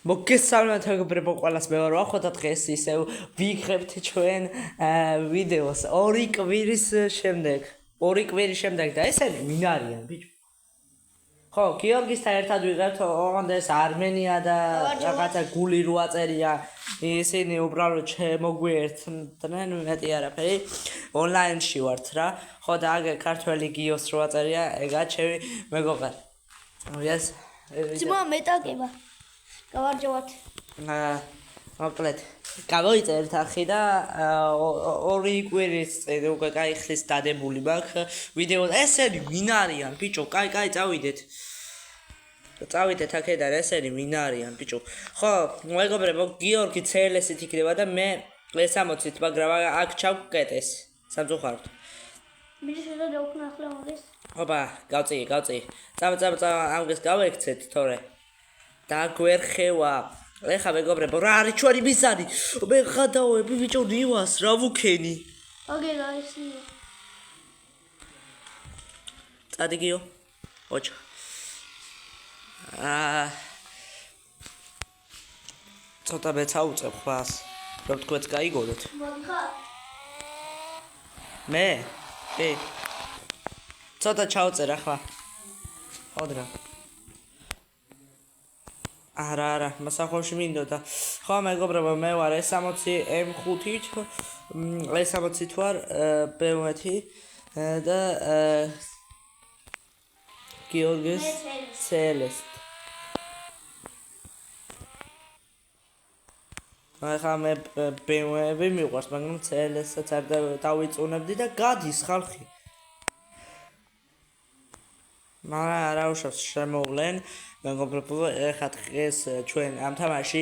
მოგესალმებით მეგობრებო ყველას მე ვარ ახლა დღეს ისევ ვიგებთ ჩვენ ვიდეოს ორი კვირის შემდეგ და ეს არის ვინ არიან ბიჭო ხო გიორგისთან ერთად ვიღებთ ოღონდ ეს armenia და რაღაცა გული 8 წერია ისინი უბრალოდ შემოგვიერთდნენ მეტი არაფერი ონლაინში ვართ რა ხო და აგე ქართველი გიოს 8 წერია ეგა ჩემი მეგობარი ეს ძმა მეტაკება გავარჯავოთ. მოკლედ. გავიწერთ ახი და ორი კვირის წინ უკვე კაი ხლის დადებული მაქვს ვიდეო. ესენი ვინ არიან ბიჭო? კაი წავიდეთ. წავიდეთ აქედან ესენი ვინ არიან ბიჭო? ხო, მეგობრებო, გიორგი CLS-ით იქნება და მე S60-ით, მაგრამ აქ ჩავკეტეს. სამწუხაროდ. მინდა დავუქნა ახლა მაგას. ოპა, გავწიე. წავა ამგეს გავექცეთ თორე. და გვერხევა ეხა მეგობრებო რა არის ჩვენი მიზანი მე ხადაოები ბიჭო ნივას რა ვუქენი ოგე გაისი წადიგიო ოჩა ცოტა მეცაუწებ ხვას რომ თქვენც გაიგონოთ მე ცოტა ჩაუწერ ახლა ხოდრა არა, მასახოში მინდოდა. ხო, მეგობრებო, მე ვარ S60 M5-ით, S60-ით ვარ BMW-ით და გიორგის CLS. ახლა მე BMW-ები მიყვარს, მაგრამ CLS-ს არ დავიწუნებდი და გადის ხალხი. მაგრამ არა უშავს შემოვლენ მეგობრებო ეხლა დღეს ჩვენ ამ თამაში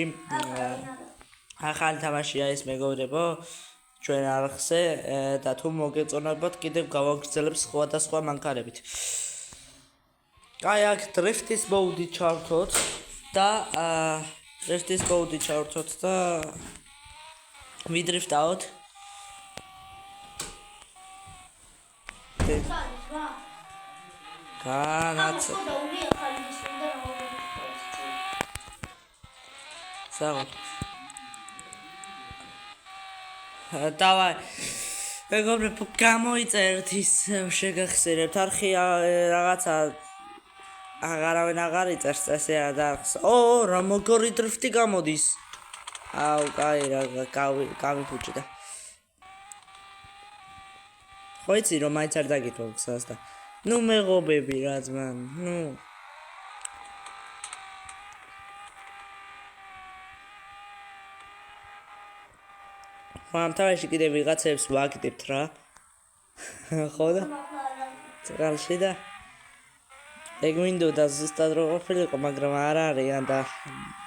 ახალი თამაშია ეს მეგობრებო ჩვენ არხზე და თუ მოგეწონებათ კიდევ გავაგრძელებ სხვადასხვა მანქანებით. კაი აქ დრიფტის მოუდი ჩავთოთ და ვიდრიფტავთ. განაც საღო დავაი მეგობრებო გამოიწერთ ის შეგახსენებთ არხი რაღაცა აღარავენ აღარ იწერს ესე ადარხს რა მოგორი დრიფტი გამოდის აუ კაი რა გამიფუჭდა ხო იცი რომ მაინც არ დაგიტოვ გზას და ნუ მეგობები რა ძმა ნუ ამთავრში კიდე ვიღაცებს ვაკეთებთ რა ხო და წყალში და ეგ მინდოდა ზუსტად რო ყოფილიყო მაგრამ არ არიან და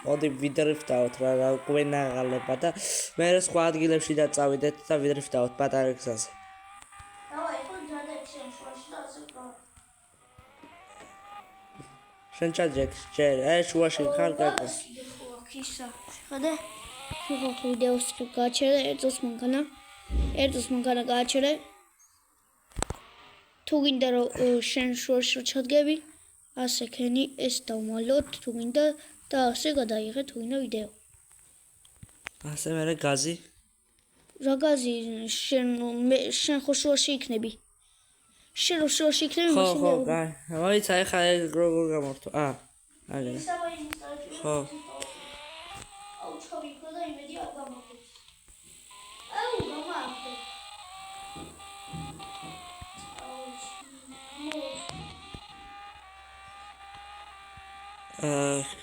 მოდი ვიდრიფტავთ რა გვენაღალება და მე სხვა ადგილებში და წავიდეთ და ვიდრიფტავთ პატარა გზაზე შენ ჩაჯეკ ჯერ შუაში ხარ გაკეთე ხოდა ხო ვიდეოს გააჩერე ერთოს მანქანა გააჩერე თუ გინდა რომ შენ შუაში ჩადგები ასე ქენი ეს დავმალოთ თუ გინდა და ასე გადაიღე თუ გინდა ვიდეო ასე მე გაზი რა გაზი შენ ხო შუაში იქნები შენ შუაში იქნები ხო კაი მოიცა ეხა როგორ გამორთო აგერა ხო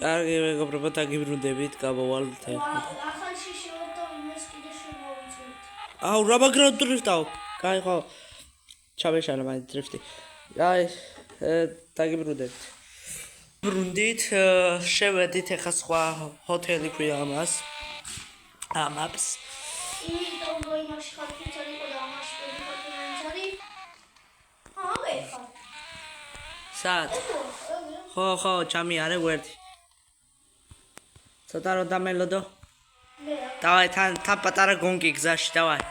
კარგი მეგობრებო დაგიბრუნდებით გავავალთ ახალში შევდო იმას კიდე შემოვიწყებთ აუ რა მაგრამ დრიფტავ კაი ხო ჩავეშალა მაგ დრიფტი აი დაგიბრუნდებით ბრუნდით შევედით ახლა სხვა ჰოთელი ქვია ამას იმიტომ რომ იმაში ხალხი წარიყო და ამაში ხალხი ეხა სად ხო ჩამიარე ვერთი ცოტა რომ დამელოდო დავაი თან პატარა გონკი გზაში დავაი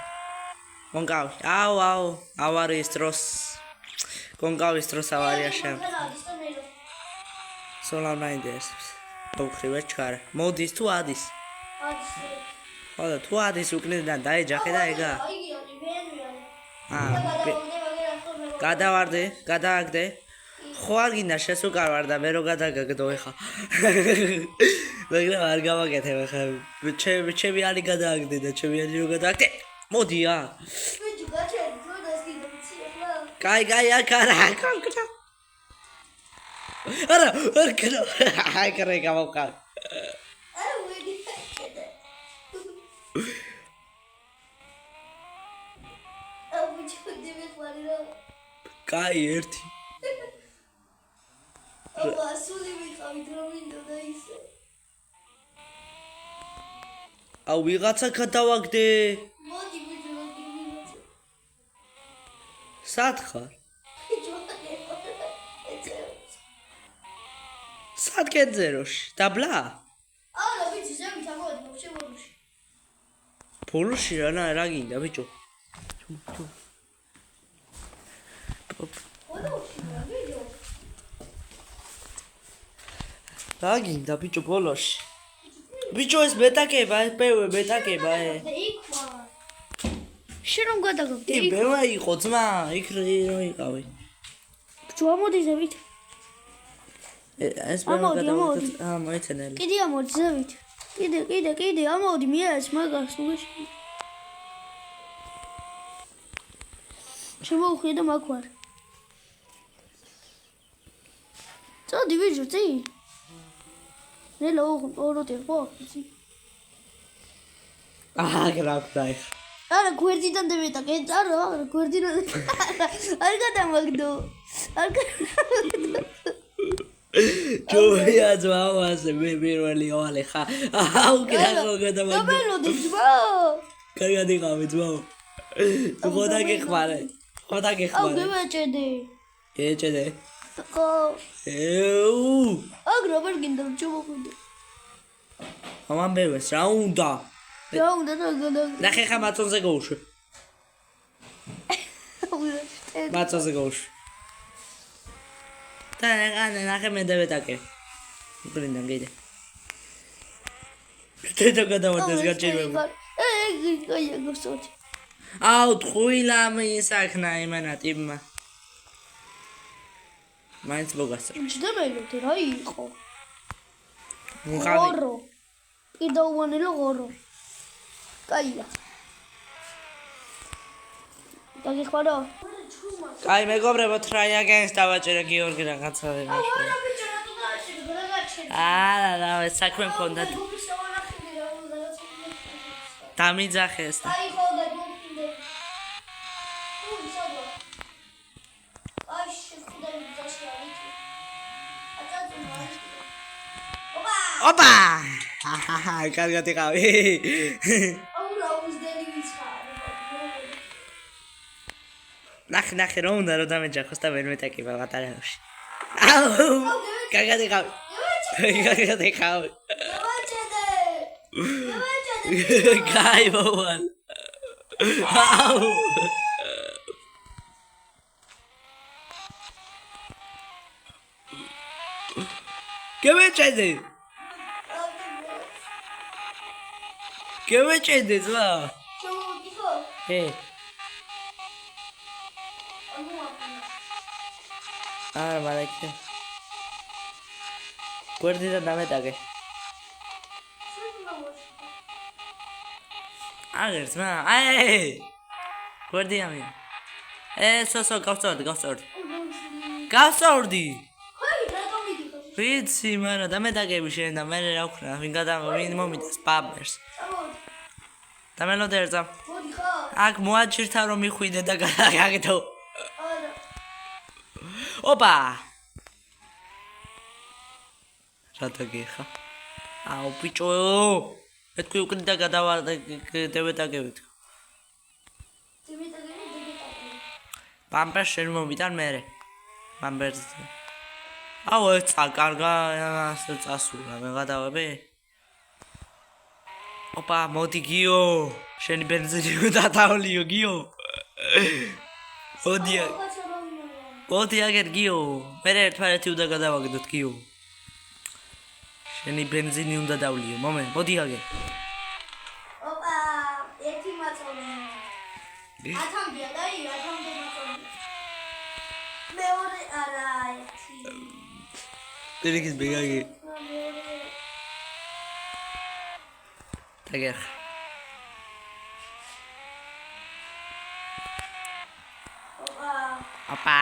გონკავი აუ ავარიის დროს გონკავის დროს ავარია შენ სოლავ ნაინდერს მოვხრივე ჩქარა. მოდის თუ ადის? ხო, თუ ადის უკნიდან დაეჯახე და ეგა. გადავარდე, გადააგდე. ხო არ გინდა შესუკარვარ და მე რო გადაგაგდო ეხა. მაგრამ არ გავაკეთებ ეხა. ჩემი ალი გადააგდე და ჩემი ალი რო გადააგდე. მოდი ა. კაი, აკარა. არა, აი კრე გავაკარ. კაი ერთი. აბა სული ვიყავით რომ მინდოდა ისე. აუ ვიღაცა გადავაგდე. მოდი ვიღაცა. სად ხარ? სად კენძეროში? დაბლა? არა, ვიცი, ზევით ამოვედი, მოხშე ბოლოში. ბოლოში რა გინდა, ბიჭო? რა გინდა, ბიჭო, ბოლოში? ბიჭო, ეს მეტაკება, ეს პევე მეტაკება, იქ ვარ. შენ რომ გადაგაგდე? პევა იყო, ძმა, იქ რო იყავი. ბიჭო, ამოდი ზევით. ეს პევა გადავაგდე, მოიცენელი. კიდე ამოდი ზევით. კიდე, ამოდი, მიეც მაგას უგეში. შემოვხვიე და მაგ ვარ. წადი ვიჟო, წი. ნელა ოროთი ხო? გრაფდაი. არა, გვერდიდან დემეტაკე, არა, გვერდიდან. არ გადამაგდო. ჯოია ძმაასე მე პირველი ოალე ხა. აუ კრაკო გადამაგდო. დაბელოდი ძმა. კარგად იყავი ძმაო. ხოდა გეხმარე. აუ გემეჭედი. ეჭედე. ხო. ეუ. აგრა ვერ გინდა ჩამოხვიდე. ამან ბევეს რა უნდა? რა უნდა და გადა. ნახე ხა მაწონზე გოუშვი. მაწონზე გოუშვი. და ნახე მე დავეტაკე. ბრინდან გიდე. დედა გადავარდეს გაჭირვება. აი გოსოთი. აუ ტყუილა მისაქნა იმენა ტიმმა. მაინც მოგასწრ. ჯდებელოდი რა იყო? მუღავი. ღორო. კიდე უვანილო ღორო. კაია. დაგიხმარო? კაი მეგობრებო try again დავაჭერე გიორგი რაღაცა იმაში. არა, ეს საქმე მქონდა. დამიძახეს და. აი ხო და გოფინდე. უი სადო. აი შეხვდა მიწაში ავიწი. აწაწუნა. ოპა! აჰა, კარგად იყავი. აუ რა უზდელი ვიცხარ. ნახე რომ უნდა რომ დამეჯახოს და ვერ მეტაკება პატარაებში. აუ! კარგად იყავი. კარგად იყავი. კაი მოვალ. აუ! გემეჭედი ზვა. ჩამოვიდიხო? არა მალეკე. გვერდიდან დამეტაკე. აგერ ზმა. აი! გვერდი ამი. სოსო გავწორდი. გავწორდი. ვიცი, მაგრამ დამეტაკები შენ და მე რა ვქნა, ვინ მომიტეს პაბერს. დამელოდერზა. მოდი ხო? აქ მოაჭირთა რომ მიხვიდე და გადაგაგდო. არა. ოპა. რატოგი ხა? აუ ბიჭო. ეთქვი უკნი და გადავარდე დევეტაკებით. პამპერს შენ მომიტან მერე. პამპერს. აუ ეს წაკარგა ასე წასულა მე გადავები. ოპა მოდი გიო. შენი ბენზინი დათავლიო გიო. მოდი აგერ გიო. მე ერთმანეთი უნდა გადავაგდოთ გიო. შენი ბენზინი უნდა დავლიო. მოდი აგე. ოპა, ერთი მაწონი. 1000-ია და 1000 მაწონი. მეორე არა, ერთი. პირიქის ბეგაგი. აგერ. ოპა.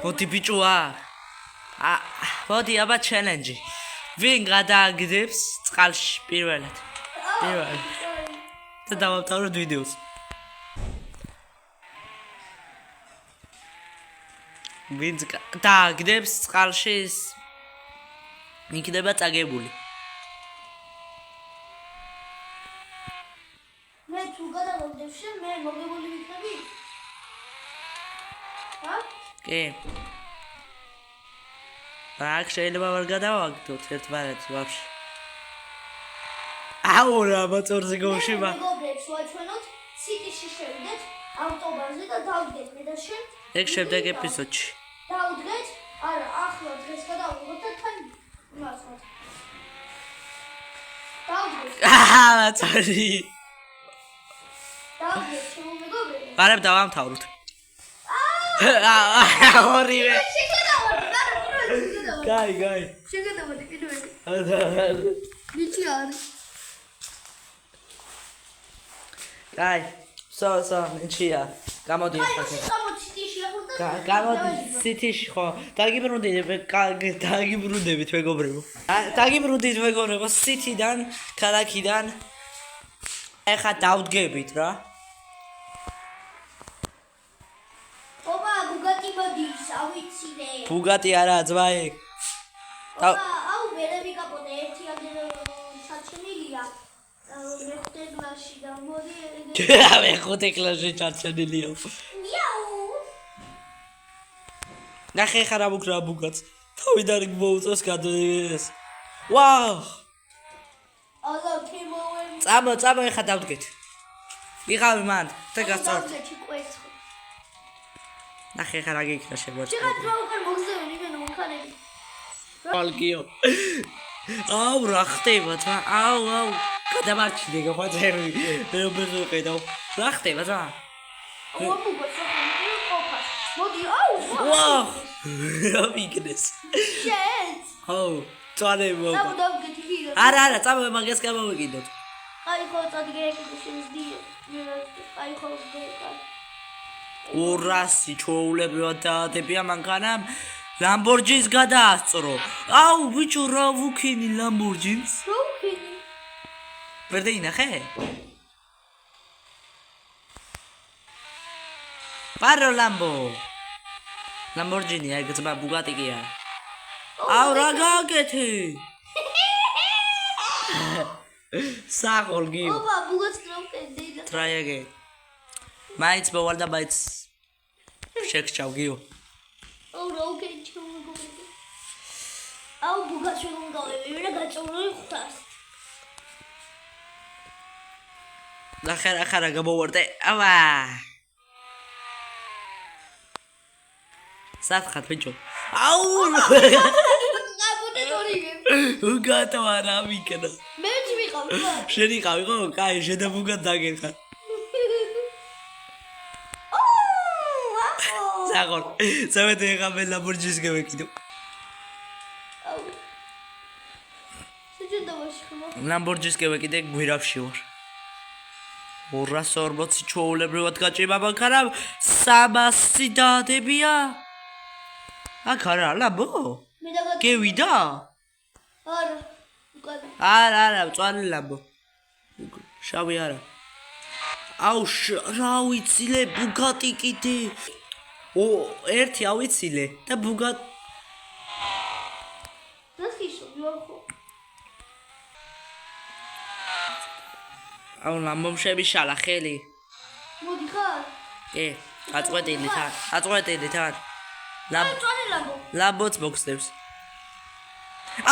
მოდი ბიჭოა. მოდი აბა ჩელენჯი. ვინ გადააგდებს წყალში პირველად? და დავამთავროთ ვიდეოს. ვინ დააგდებს წყალში იქნება წაგებული. მე თუ გადავაგდებში მე მოგებული ვიქნები? ჰა? კი. აქ შეიძლება ვერ გადავაგდოთ ერთმანეთს ვაფშე. აუ რა მოწორზე გოშება. მეგობრებს ვაჩვენოთ, სიტიში შევიდეთ ავტობანზე და დავდგეთ მე და შენ. ეგ შემდეგ ეპიზოდში. დავდგეთ? არა, ახლა დღეს გადავიღოთ და თან იმასვათ. დავდგეთ. მაწარი. დავდგეთ ჩემო მეგობრებო. არებ დავამთავროთ. ორივე. გაი. შეგადავდი პირველი. აა. ვიცი არის. გაი. სო, ნიჩია. გამოდი ახლა. გამოდი სიტიში ხო. დაგიბრუნდებით მეგობრებო. დაგიბრუნდით მეგობრებო სიტიდან, ქალაქიდან. ეხა დავდგებით რა. ოპა, ბუგატი მოდის, ავიცინე. ბუგატი არა, ძმაი. აუ, ვერები კაპოტე, ერთი აგერ საჩენილია. მეხუთე კლასში და მოდი. მეხუთე კლასში ჩარჩენილია. მიაუ. ნახე ხარ ამუკრა ბუგატს. თავიდან მოუწოს გადაეს. ვაუ! ალო თემოენ. წამო ეხა დავდგეთ. ვიღავი მან, და გასწორ. ნახე ხარ აგიქნა შემოწ. ჩიგა დრო უკან მოგზევენ იმენ მომხანები. ალკიო. აუ რა ხდება ძმა? აუ. გადამარჩინე გახვაძები. მე ვიყიდავ. რა ხდება ძმა? აუ ბუგატს ყოფას. მოდი აუ. ვაუ! რა ვიგნეს? შენ. აუ, წარემო. დავდგეთი ვიღა. არა, წამო მაგას გამოვიკიდოთ. აი ხო წადგე შენს დი. აი ხო გეკა. 200 ჩოულებრივად დაადებია მანქანამ ლამბორჯინს გადაასწრო. აუ ბიჭო რა ვუქენი ლამბორჯინს? ვუქენი. ვერდე ინახე? პარო ლამბო. ლამბორჯინი აი გზმა ბუგატი კი არა. აუ რა გააკეთე? საყოლ გიო. ოპა ბუგატს ტროქენდი. try again. მაინც მოვალ და მაინც შეგჭავ გიო. აუ რა უკენ ჩუმგობი. აუ ბუგატს შეგონგავები და გაწოვრული ხუთას. ახარა გამოვარდე. ავა. სათხარ ბიჭო. აუ. გაბუნე თორიგე. უგატო არა მიკენა. მე ვიყავ. შენ იყავი ხო? კაი, შენ და ბუგატ დაგეხარ. საყოლ. სამეთე ხა მე ლამბორჯინს გავეკიდო. აუ. შეჯდავაში ხმა. ლამბორჯინს გავეკიდე გვირავში ვარ. 240 ჩოულებრივად გაჭირება მანქანამ 300 დაადებია. აქ არა ლამბო? მე დაგა. გევიდა? არა. უკან. არა, მწვანე ლამბო. შავი არა. აუ რა ვიცილე ბუგატი კიდე. ერთი ავიცილე და ბუგატ ნახიშო ვიახო. აუ ლამბომ შემიშალა ხელი. მოდი ხარ? კი, აწყვეტილი თან. მწვანე ლამბო. ლამბოც მოგსდევს.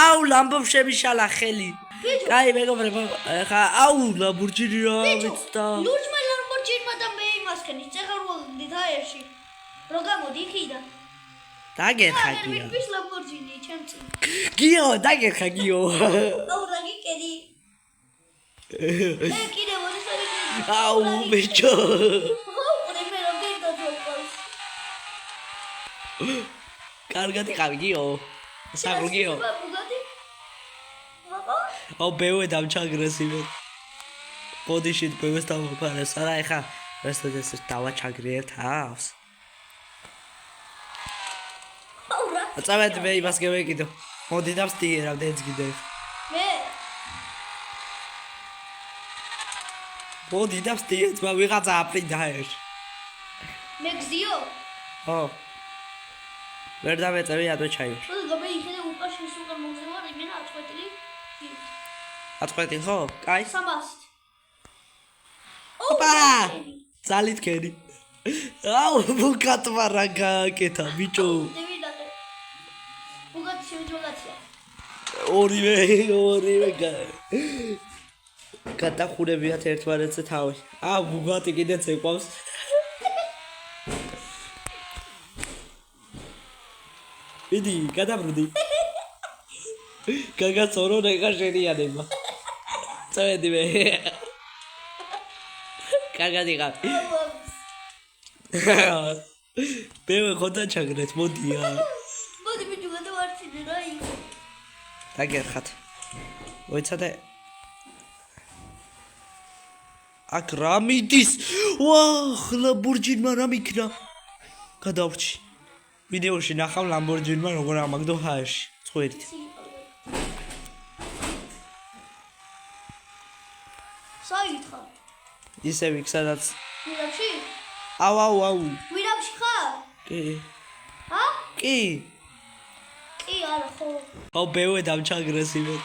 აუ ლამბომ შემიშალა ხელი. კაი მეგობრებო, ხა აუ ლამბორჯინი რა ვიცდა. ლურჯმა ლამბორჯინმა და მე იმასქენი წეღარული დაერში. რო გამოდი იქიდან. დაგერხა გიო. ვის ლამბორჯინი ჩემს? გიო, დაგერხა გიო. აუ რაგი კედი. კიდე მოდი ხარი. აუ ბიჭო. პრემიერო გინდა ძოყავს. კარგად იყავი გიო. საგლ გიო. ბუგატი. აუ ბევე დამჩაგრესივე. ბოდიში ბევეს დავფარეს. არა ეხა რესტოდეს დავაჩაგრიერ თავს. წავედ მე იმას გევეკიდო. მოდი დავსტიე რამდენიც გიდე. მე მოდი დავსტიე ძმა ვიღაცა აპრინდა ეს. მე გზიო. ხო. ვერ დავეწევი ადვე ჩაივარ. ხო გაბე იხედე უპაში სულ მოგზევარ იმენა აწყვეტილი. აწყვეტი ხო? კაი. 300. ოპა! ძალით ქერი. აუ ბუკატმა რა გააკეთა ბიჭო. დევიდაკე. ბუგატი შევიძვაგაცია. ორივე გადახურებიათ ერთმანეთზე თავი. აუ ბუგატი კიდეც ეყვავს. მიდი, გადაბრუნდი. გაგაცორო ნეკა შენიანება. წავედი მე. კარგად იყავ. ბევე ხოდა ჩაგრეთ, მოდია. მოდი ბიჭო გადავარჩინე რა იქ. დაგერხათ. მოიცადე. აქ რა მიდის? ვაჰ, ლამბორჯინმა რა მიქნა? გადავრჩი. ვიდეოში ნახავ ლამბორჯინმა როგორ ამაგდო ჰაერში. წვერით. საითხა. ისევ იქ სადაც. ვირაბში? აუ. ვირაბში ხარ? კი. ჰა? კი. კი არა ხო. აუ ბევე დამჩაგრესივე.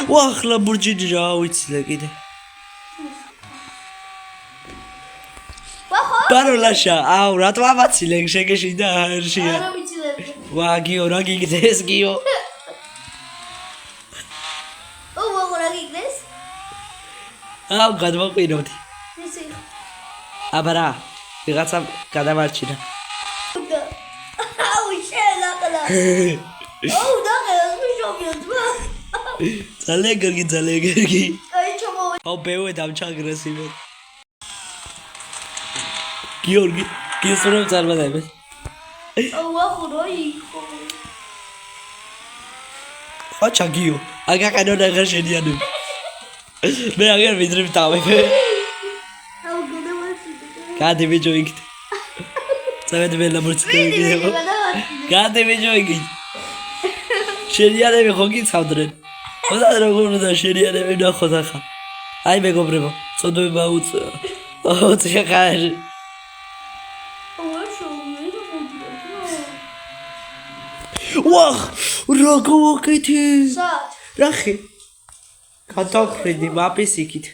ვაჰ, ლამბორჯინი რა ვიცი კიდე. ვახო? პაროლაშა, აუ რატო ამაცილე შეგეშინდა ჰაერშია. არა ვიცილებ. ვა გიო რა გიგდეს გიო. რა გიგდეს? აუ გადმოყინოთ. ისე. აბა რა, ვიღაცა გადამარჩინა. აუ შელაკლა. აუ დაგეს მიშობიო ძმა. ძალიან გერგი. აი ჩამო. აუ ბევე დამჩაგრესივე. გიორგი, გისურვებ წარმატებას. აუ ახო რა იქო. ხოჩა გიო, აგაყენო ნახარ შენიანები. მე აგერ ვიდრებ თავი. აუ გადავარჩინე. გადი ბიჭო იქით. წავედ მე ლამბორჯინი გიგებო. გადი ბიჭო იქით. შენიანები ხო გიცავდნენ? ხოდა როგორ უნდა შენიანები ნახოთ ახლა. აი მეგობრებო, წოდოება უწევ. ოც ხარ. ვახ, რა გავაკეთე? სად? რახი? გადავხრიდი მაპის იქით.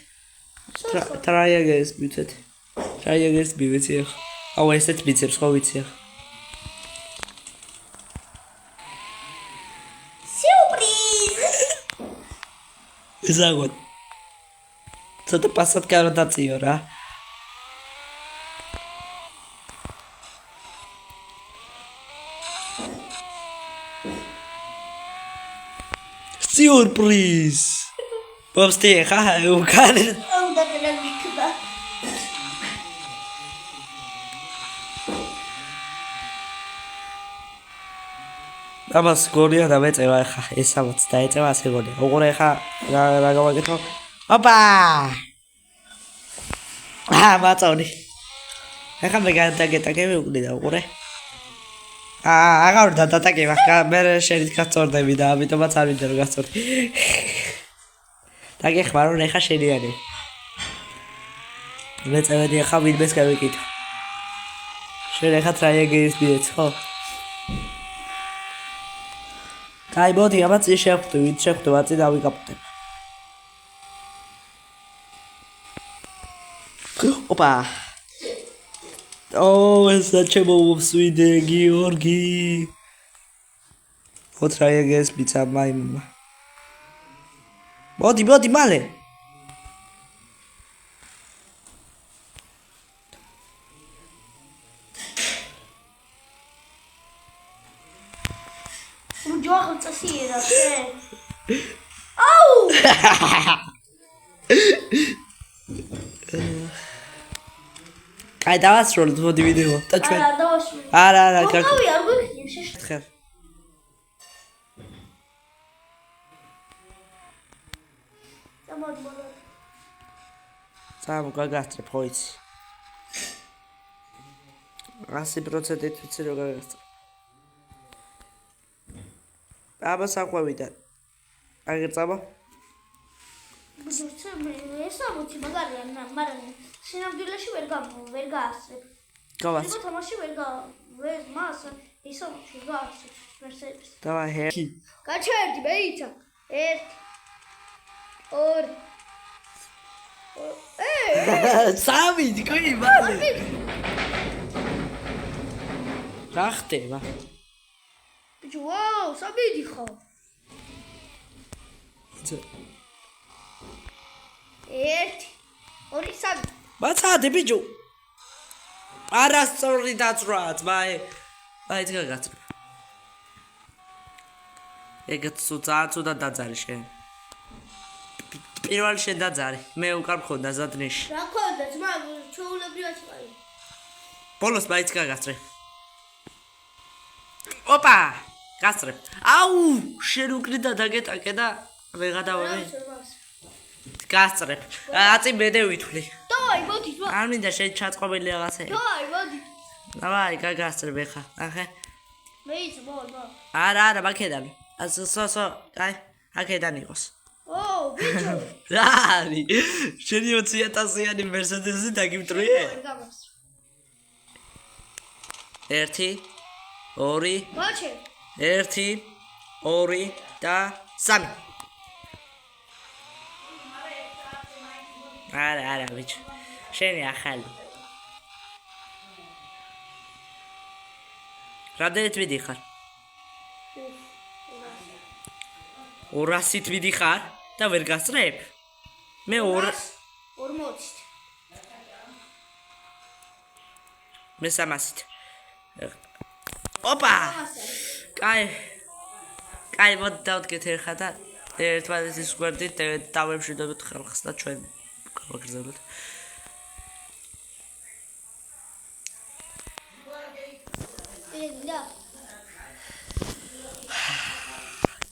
ტრაიაგერს მივცეთ. ტრაიაგერს მივეცი ახლა. აუ ესეც მიცებს ხო ვიცი ახლა. სიურპრიზ! ესაგოთ. ცოტა პასად კაროდაციო რა. Сюрприз! Повсти, ха, უკან. აუ დაგელა მიქდა. ამას გონია დამეწევა ხა, ესამაც დაეწევა ასე გონია. უყურე ხა, რა გავაკეთო? ოპა! მაწონი. ეხა მე გადაგეტაკები უკნი და უყურე. აღარ დადატაკება, მე შენით გაწორდები და ამიტომაც არ მინდა რომ გაწორდი. დაგეხმარ რომ ეხა შენიანი. მე წავედი ახლა ვინმეს გავიკითხე. შენ ეხა ტრაიაგერის მიდეც ხო? კაი მოდი ამაც შეხვდე, ვით შეხვდე, მაწი დავიკაპუტებ. ოპა. ესა ჩემო მსვიდე გიორგი. ოტრაიაგეს პიცა მაიმუნა. მოდი მალე. აი დავასრულოთ მოდი ვიდეო და ჩვენ არა დავასრულე. არა მოყავი არ გვიქნიო შეშ. ხერ მოდი. სამ გაგასწრებ ხო იცი 100%-ით ვიცი რომ გაგასწრებ აბა საყვევიდან აგერწაბა ესამოთი მაგარია მაგრამ სინამდვილეში ვერ გაასწრებ. გავას იყო თამაში ვერ მას ესამოთი გაასწრებ მერსედეს. დავა ჰერკი გაჩერდი მეიცა 1 2 სამი თქვი მალე რა ხდება ბიჭო ვაუ საბიდი ხო 1 2 3 მაცადე ბიჭო არასწორი დაწვრათ მაი ეს გაგაცრე ეგეც უცააცუდა დაძარი შენ პირველ შენ დაძარი მე უკარ მქონდა ზადნიში რა ქონდა ძმა ჩაულებრივად ვარ ბოლოს მაიც გაგაცრე ოპა გასწრებ აუ შენ უკრიდა დაგეტაკე და ვეღადავები გასწრებ აწი მედე ვითვლი დავაი მოდი ძმა არ მინდა შენ ჩაწყობილი რაღაცე დავაი მოდი დავაი გაგასწრებ ეხა ახე მეიცა მოდი არა მაქედან ასო აი აქედან იყოს ო ბიჭო რა არის შენი 20,000-იანი მერსედესი დაგიმტრიე 1 2 ბაჩე 1 2 და 3 არა ბიჭო შენი ახალი რადეთ ვიდიხარ 200-ით ვიდიხარ და ვერ გასწრებ მე 40 მე 300-ით ოპა კაი მოდი დავდგეთ ერთხა და ერთმანეთის გვერდით დავემშვიდობთ ხალხს და ჩვენ გავაგრძელებთ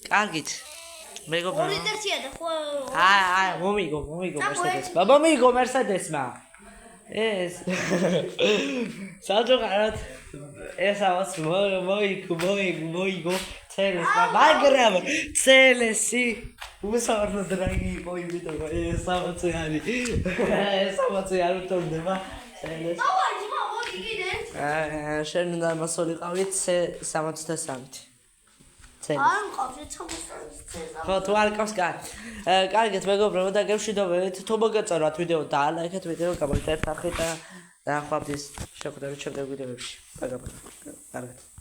კარგით მეგობრებო ორი ტერცია და ხო აი მომიგო მერსედეს მომიგო მერსედესმა ეს საჯოყარად ესავას მოიგო ცელეს მაგრამ ცელესი უსავალო დრაგი მოიგო ესავაცი არ უთონდება ცელეს დავაი ძმა მოდი კიდე შენ უნდა მასოლიყავით 63-ით არ მყავს 63 ხო თუ არ ყავს კარგით მეგობრებო და გემშვიდობებით თუ მოგეწონათ ვიდეო და ლაიქეთ ვიდეო გამოგწერთ ახლა და ხვამდის შეხვედრით შემდეგ ვიდეოებში კარგად